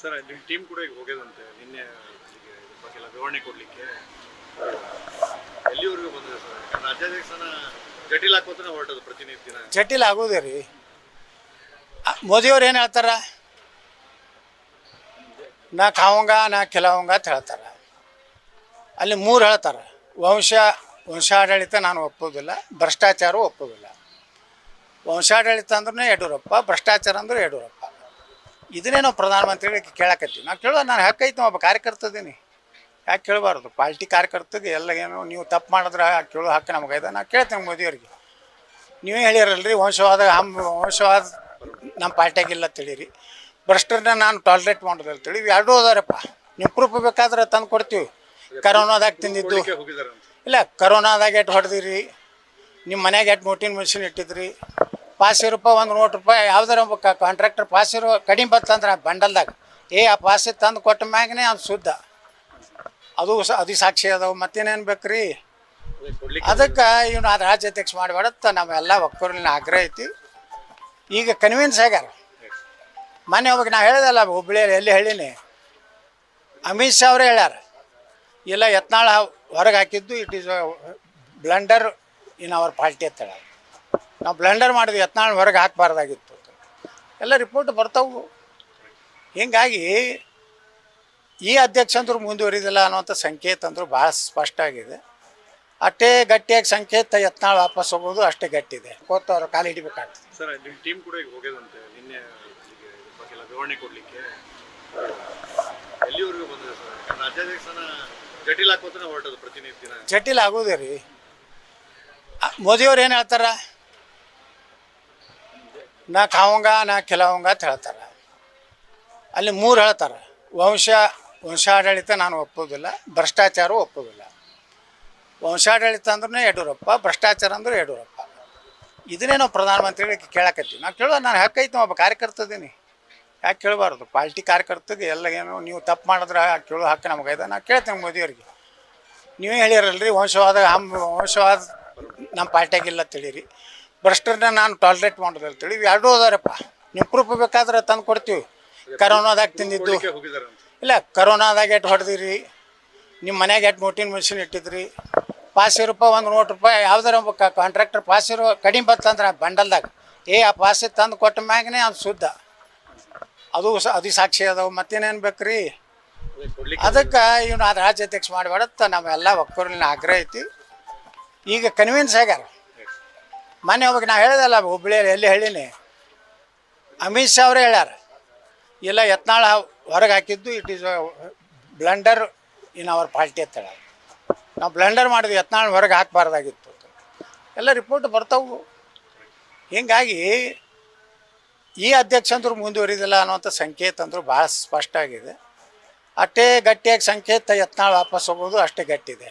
Sir ನಿಮ್ಮ team ಕೂಡ ಈಗ ಹೋಗ್ಯದಂತೆ ನಿನ್ನೆ ಅಲ್ಲಿಗೆ ಇದ್ರ ಬಗ್ಗೆ ಎಲ್ಲ ವಿವರಣೆ ಕೊಡಲಿಕ್ಕೆ ಎಲ್ಲಿವರೆಗೂ ಬಂದಿದೆ ಸರ್ ರಾಜ್ಯಾಧ್ಯಕ್ಷನ ಜಟಿಲ್ ಹಾಕೋತನ ಹೊರಟದು ಪ್ರತಿನಿಧಿನ ಜಟಿಲ್ ಆಗೋದೇ ರೀ. ಮೋದಿಯವ್ರು ಏನು ಹೇಳ್ತಾರ, ನಾ ಖಾವಂಗ ನಾ ಕೆಲವಂಗ ಅಂತ ಹೇಳ್ತಾರೆ. ಅಲ್ಲಿ ಮೂರು ಹೇಳ್ತಾರೆ, ವಂಶಾಡಳಿತ ನಾನು ಒಪ್ಪೋದಿಲ್ಲ, ಭ್ರಷ್ಟಾಚಾರ ಒಪ್ಪೋದಿಲ್ಲ. ವಂಶಾಡಳಿತ ಅಂದ್ರೂ ಯಡಿಯೂರಪ್ಪ, ಭ್ರಷ್ಟಾಚಾರ ಅಂದ್ರೆ ಯಡಿಯೂರಪ್ಪ. ಇದನ್ನೇ ನಾವು ಪ್ರಧಾನಮಂತ್ರಿಗಳಿಗೆ ಕೇಳಕತ್ತೀವಿ. ನಾವು ಕೇಳೋ ನಾನು ಹಕ್ಕೈತಿ ಒಬ್ಬ ಕಾರ್ಯಕರ್ತದೀನಿ, ಯಾಕೆ ಕೇಳಬಾರ್ದು? ಪಾರ್ಟಿ ಕಾರ್ಯಕರ್ತಗೆ ಎಲ್ಲ ಏನು ನೀವು ತಪ್ಪು ಮಾಡಿದ್ರೆ ಕೇಳೋ ಹಕ್ಕು ನಮಗೈತೆ. ನಾನು ಕೇಳ್ತೇನೆ ಮೋದಿಯವ್ರಿಗೆ, ನೀವೇ ಹೇಳಿರಲ್ರಿ ವಂಶವಾದ ನಮ್ಮ ಪಾರ್ಟಿಯಾಗಿಲ್ಲ ತಿಳಿರಿ, ಭ್ರಷ್ಟರನ್ನ ನಾನು ಟಾಲ್ರೇಟ್ ಮಾಡೋದು ಅಂತೇಳಿ ಎರಡೂ ಅದಾರಪ್ಪ. ನೀವು ಪ್ರೂಫ್ ಬೇಕಾದ್ರೆ ತಂದು ಕೊಡ್ತೀವಿ. ಕರೋನಾದಾಗ ತಿಂದಿದ್ದು ಇಲ್ಲ, ಕರೋನಾದಾಗ ಎಟ್ಟು ಹೊಡೆದಿರಿ, ನಿಮ್ಮ ಮನೆಯಾಗ ಎಟ್ಟು ನೋಟಿನ ಮಿಷಿನ್ ಇಟ್ಟಿದ್ರಿ, ಪಾಸ್ ರೂಪಾಯಿ ಒಂದು ನೋಟ್ ರೂಪಾಯಿ ಯಾವ್ದಾರ ಕಾಂಟ್ರಾಕ್ಟರ್ ಪಾಸ್ ಇರೋ ಕಡಿಮೆ ಬತ್ತಂದ್ರೆ ಬಂಡಲ್ದಾಗ ಆ ಪಾಸ್ ತಂದು ಕೊಟ್ಟ ಮ್ಯಾಗನೇ ಅದು ಶುದ್ಧ. ಅದು ಸಾಕ್ಷಿ ಅದಾವೆ, ಮತ್ತೇನೇನು ಬೇಕು ರೀ? ಅದಕ್ಕೆ ಇವನು ಅದು ರಾಜ್ಯಾಧ್ಯಕ್ಷ ಮಾಡಿಬೇಡತ್ತ ನಾವೆಲ್ಲ ಒಕ್ಕೂರಿನ ಆಗ್ರಹ ಐತಿ. ಈಗ ಕನ್ವಿನ್ಸ್ ಆಗ್ಯಾರ. ಮೊನ್ನೆ ಹೋಗಿ ನಾವು ಹೇಳಿದಲ್ಲ ಹುಬ್ಳಿಯಲ್ಲಿ, ಎಲ್ಲಿ ಹೇಳೀನಿ, ಅಮಿತ್ ಶಾ ಅವರೇ ಹೇಳ್ಯಾರ, ಇಲ್ಲ ಯತ್ನಾಳ ಹೊರಗೆ ಹಾಕಿದ್ದು it is blunder in our party ಅಂತ ಹೇಳ. ನಾವು ಬ್ಲಂಡರ್ ಮಾಡಿದ್ವಿ, ಯತ್ನಾಳ್ ಹೊರಗೆ ಹಾಕಬಾರ್ದಾಗಿತ್ತು. ಎಲ್ಲ ರಿಪೋರ್ಟ್ ಬರ್ತಾವು. ಹೀಗಾಗಿ ಈ ಅಧ್ಯಕ್ಷಂದ್ರು ಮುಂದುವರಿದಿಲ್ಲ ಅನ್ನೋಂಥ ಸಂಕೇತ ಅಂದರು ಭಾಳ ಸ್ಪಷ್ಟ ಆಗಿದೆ. ಅಷ್ಟೇ ಗಟ್ಟಿಯಾಗಿ ಸಂಕೇತ ಯತ್ನಾಳ್ ವಾಪಸ್ ಹೋಗೋದು ಅಷ್ಟೇ ಗಟ್ಟಿದೆ. ಅವ್ರ ಕಾಲು ಹಿಡಿಬೇಕಾಗ್ತದೆ. ಸರ್ ನಿಮ್ಮ ಟೀಮ್ ಕೂಡ ಈಗ ಹೋಗ್ಯದಂತೆ ನಿನ್ನೆ ಅಲ್ಲಿಗೆ ಇದ್ರ ಬಗ್ಗೆ ಎಲ್ಲ ವಿವರಣೆ ಕೊಡಲಿಕ್ಕೆ ಎಲ್ಲಿವರೆಗೂ ಬಂದಿದೆ ಸರ್ ರಾಜ್ಯಾಧ್ಯಕ್ಷನ ಜಟಿಲ್ ಹಾಕೋತನ ಹೊರಟದು ಪ್ರತಿನಿಧಿನ ಜಟಿಲ್ ಆಗೋದೇ ರೀ. ಮೋದಿಯವ್ರು ಏನು ಹೇಳ್ತಾರ, ನಾ ಖಾವಂಗ ನಾ ಕೆಲವಂಗ ಅಂತ ಹೇಳ್ತಾರೆ. ಅಲ್ಲಿ ಮೂರು ಹೇಳ್ತಾರೆ, ವಂಶಾಡಳಿತ ನಾನು ಒಪ್ಪೋದಿಲ್ಲ, ಭ್ರಷ್ಟಾಚಾರ ಒಪ್ಪೋದಿಲ್ಲ. ವಂಶಾಡಳಿತ ಅಂದ್ರೂ ಯಡಿಯೂರಪ್ಪ, ಭ್ರಷ್ಟಾಚಾರ ಅಂದ್ರೆ ಯಡಿಯೂರಪ್ಪ. ಇದನ್ನೇ ನಾವು ಪ್ರಧಾನಮಂತ್ರಿಗಳಿಗೆ ಕೇಳಕತ್ತೀವಿ. ನಾವು ಕೇಳೋ ನಾನು ಹಕ್ಕೈತಿ ಒಬ್ಬ ಕಾರ್ಯಕರ್ತದೀನಿ, ಯಾಕೆ ಕೇಳಬಾರ್ದು? ಪಾರ್ಟಿ ಕಾರ್ಯಕರ್ತಗೆ ಎಲ್ಲ ಏನು ನೀವು ತಪ್ಪು ಮಾಡಿದ್ರೆ ಕೇಳೋ ಹಕ್ಕು ನಮಗೈತೆ. ನಾನು ಕೇಳ್ತೇನೆ ಮೋದಿಯವ್ರಿಗೆ, ನೀವೇ ಹೇಳಿರಲ್ರಿ ವಂಶವಾದ ನಮ್ಮ ಪಾರ್ಟಿಯಾಗಿಲ್ಲ ತಿಳಿರಿ, ಭ್ರಷ್ಟರನ್ನ ನಾನು ಟಾಲ್ರೇಟ್ ಮಾಡೋದು ಅಂತೇಳಿ ಎರಡೂ ಅದಾರಪ್ಪ. ನೀವು ಪ್ರೂಫ್ ಬೇಕಾದ್ರೆ ತಂದು ಕೊಡ್ತೀವಿ. ಕರೋನಾದಾಗ ತಿಂದಿದ್ದು ಇಲ್ಲ, ಕರೋನಾದಾಗ ಎಟ್ಟು ಹೊಡೆದಿರಿ, ನಿಮ್ಮ ಮನೆಯಾಗ ಎಟ್ಟು ನೋಟಿನ ಮಿಷಿನ್ ಇಟ್ಟಿದ್ರಿ, ಪಾಸ್ ರೂಪಾಯಿ ಒಂದು ನೋಟ್ ರೂಪಾಯಿ ಯಾವ್ದಾರ ಕಾಂಟ್ರಾಕ್ಟರ್ ಪಾಸ್ ಇರೋ ಕಡಿಮೆ ಬತ್ತಂದ್ರೆ ಬಂಡಲ್ದಾಗ ಆ ಪಾಸ್ ತಂದು ಕೊಟ್ಟ ಮ್ಯಾಗನೇ ಅದು ಶುದ್ಧ. ಅದು ಸಾಕ್ಷಿ ಅದಾವೆ, ಮತ್ತೇನೇನು ಬೇಕು ರೀ? ಅದಕ್ಕೆ ಇವನು ಅದು ರಾಜ್ಯಾಧ್ಯಕ್ಷ ಮಾಡಿಬೇಡತ್ತ ನಾವೆಲ್ಲ ಒಕ್ಕೂರಿನ ಆಗ್ರಹ ಐತಿ. ಈಗ ಕನ್ವಿನ್ಸ್ ಆಗ್ಯಾರ. ಮೊನ್ನೆ ಹೋಗಿ ನಾವು ಹೇಳಿದಲ್ಲ ಹುಬ್ಳಿಯಲ್ಲಿ, ಎಲ್ಲಿ ಹೇಳೀನಿ, ಅಮಿತ್ ಶಾ ಅವರೇ ಹೇಳ್ಯಾರ, ಇಲ್ಲ ಯತ್ನಾಳ್ ಹೊರಗೆ ಹಾಕಿದ್ದು it is blunder in our party ಅಂತ ಹೇಳ. ನಾವು ಬ್ಲಂಡರ್ ಮಾಡಿದ್ವಿ, ಯತ್ನಾಳ್ ಹೊರಗೆ ಹಾಕಬಾರ್ದಾಗಿತ್ತು. ಎಲ್ಲ ರಿಪೋರ್ಟ್ ಬರ್ತಾವು. ಹೀಗಾಗಿ ಈ ಅಧ್ಯಕ್ಷಂದ್ರು ಮುಂದುವರಿದಿಲ್ಲ ಅನ್ನೋಂಥ ಸಂಕೇತ ಅಂದರು ಭಾಳ ಸ್ಪಷ್ಟ ಆಗಿದೆ. ಅಷ್ಟೇ ಗಟ್ಟಿಯಾಗಿ ಸಂಕೇತ ಯತ್ನಾಳ್ ವಾಪಸ್ ಹೋಗೋದು ಅಷ್ಟೇ ಗಟ್ಟಿದೆ.